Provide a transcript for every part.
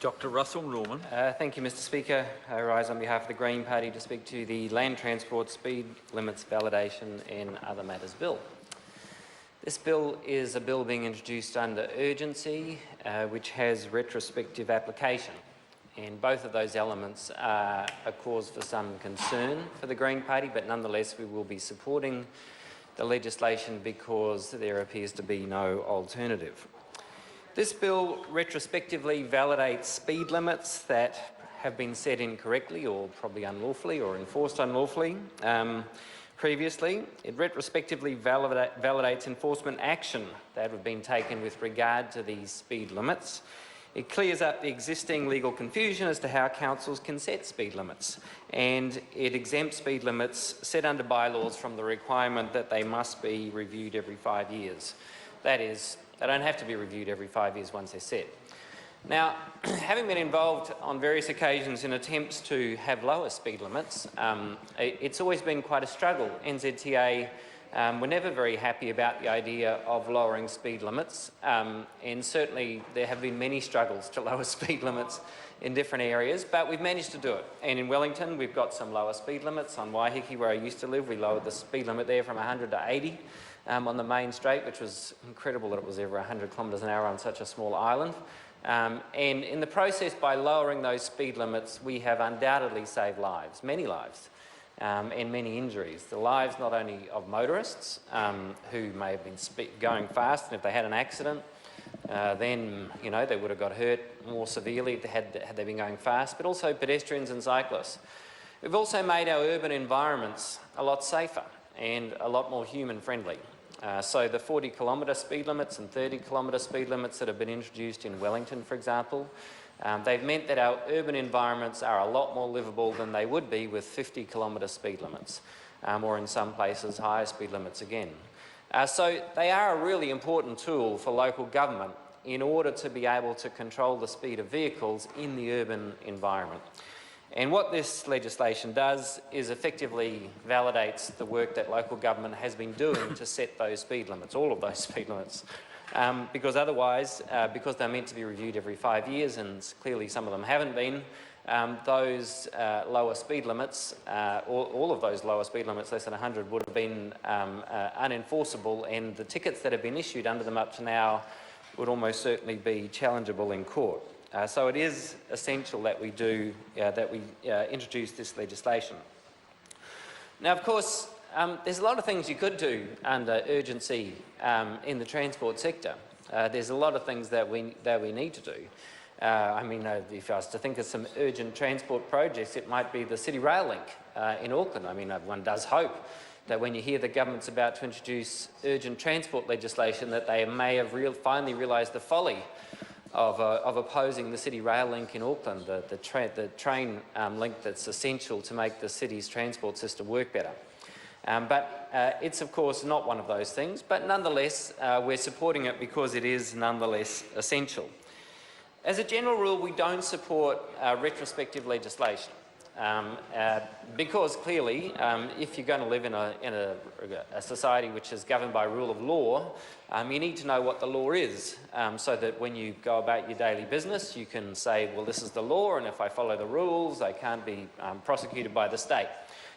Dr. Russell Norman. Thank you, Mr. Speaker. I rise on behalf of the Green Party to speak to the Land Transport Speed Limits Validation and Other Matters Bill. This bill is a bill being introduced under urgency, which has retrospective application. And both of those elements are a cause for some concern for the Green Party, but nonetheless we will be supporting the legislation because there appears to be no alternative. This bill retrospectively validates speed limits that have been set incorrectly or probably unlawfully or enforced unlawfully previously. It retrospectively validates enforcement action that have been taken with regard to these speed limits. It clears up the existing legal confusion as to how councils can set speed limits, and it exempts speed limits set under bylaws from the requirement that they must be reviewed every 5 years. That is, they don't have to be reviewed every 5 years once they're set. Now, having been involved on various occasions in attempts to have lower speed limits, it's always been quite a struggle. NZTA were never very happy about the idea of lowering speed limits, and certainly there have been many struggles to lower speed limits in different areas, but we've managed to do it. And in Wellington, we've got some lower speed limits. On Waiheke, where I used to live, we lowered the speed limit there from 100 to 80 on the main straight, which was incredible that it was ever 100 kilometres an hour on such a small island. And in the process, by lowering those speed limits, we have undoubtedly saved lives, many lives. And many injuries. The lives not only of motorists who may have been going fast, and if they had an accident, then they would have got hurt more severely had they been going fast, but also pedestrians and cyclists. We've also made our urban environments a lot safer and a lot more human-friendly. So the 40-kilometre speed limits and 30-kilometre speed limits that have been introduced in Wellington, for example, they've meant that our urban environments are a lot more livable than they would be with 50-kilometre speed limits, or in some places higher speed limits again. So they are a really important tool for local government in order to be able to control the speed of vehicles in the urban environment. And what this legislation does is effectively validates the work that local government has been doing to set those speed limits, all of those speed limits. Because otherwise, because they're meant to be reviewed every 5 years, and clearly some of them haven't been, those lower speed limits, all of those lower speed limits, less than 100, would have been unenforceable, and the tickets that have been issued under them up to now would almost certainly be challengeable in court. So it is essential that we introduce this legislation. Now, of course, there's a lot of things you could do under urgency in the transport sector. There's a lot of things that we need to do. If I was to think of some urgent transport projects, it might be the City Rail Link in Auckland. one does hope that when you hear the government's about to introduce urgent transport legislation, that they may have finally realised the folly of opposing the City Rail Link in Auckland, the train link that's essential to make the city's transport system work better. But it's of course not one of those things, but nonetheless we're supporting it because it is nonetheless essential. As a general rule, we don't support retrospective legislation because clearly if you're going to live in a society which is governed by rule of law, you need to know what the law is so that when you go about your daily business you can say, well, this is the law, and if I follow the rules I can't be prosecuted by the state.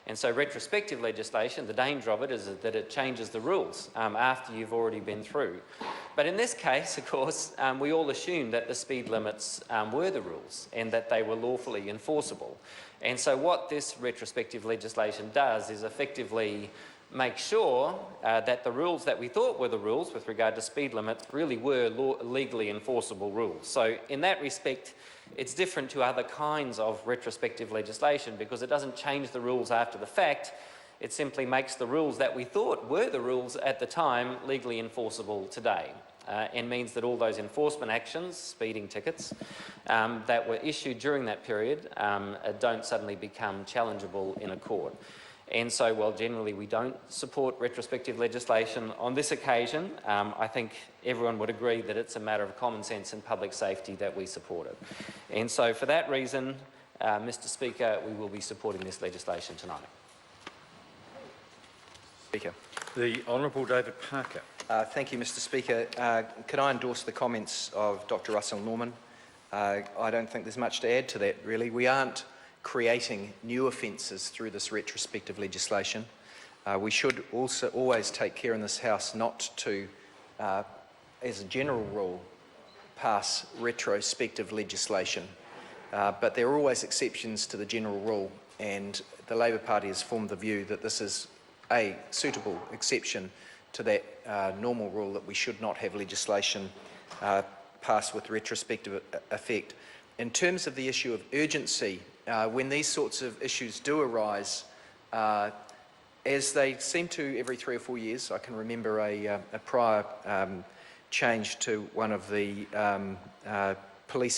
And so retrospective legislation, the danger of it is that it changes the rules after you've already been through. But in this case, of course, we all assumed that the speed limits were the rules and that they were lawfully enforceable. And so what this retrospective legislation does is effectively make sure that the rules that we thought were the rules with regard to speed limits really were legally enforceable rules. So in that respect, it's different to other kinds of retrospective legislation because it doesn't change the rules after the fact. It simply makes the rules that we thought were the rules at the time legally enforceable today, and means that all those enforcement actions, speeding tickets, that were issued during that period don't suddenly become challengeable in a court. And so, while generally we don't support retrospective legislation on this occasion, I think everyone would agree that it's a matter of common sense and public safety that we support it. And so for that reason, Mr. Speaker, we will be supporting this legislation tonight. Speaker. The Honourable David Parker. Thank you, Mr. Speaker. Can I endorse the comments of Dr. Russell Norman I don't think there's much to add to that, really. We aren't creating new offences through this retrospective legislation. We should also always take care in this House not to, as a general rule, pass retrospective legislation. But there are always exceptions to the general rule, and the Labor Party has formed the view that this is a suitable exception to that normal rule that we should not have legislation passed with retrospective effect. In terms of the issue of urgency, when these sorts of issues do arise, as they seem to every 3 or 4 years, I can remember a prior change to one of the police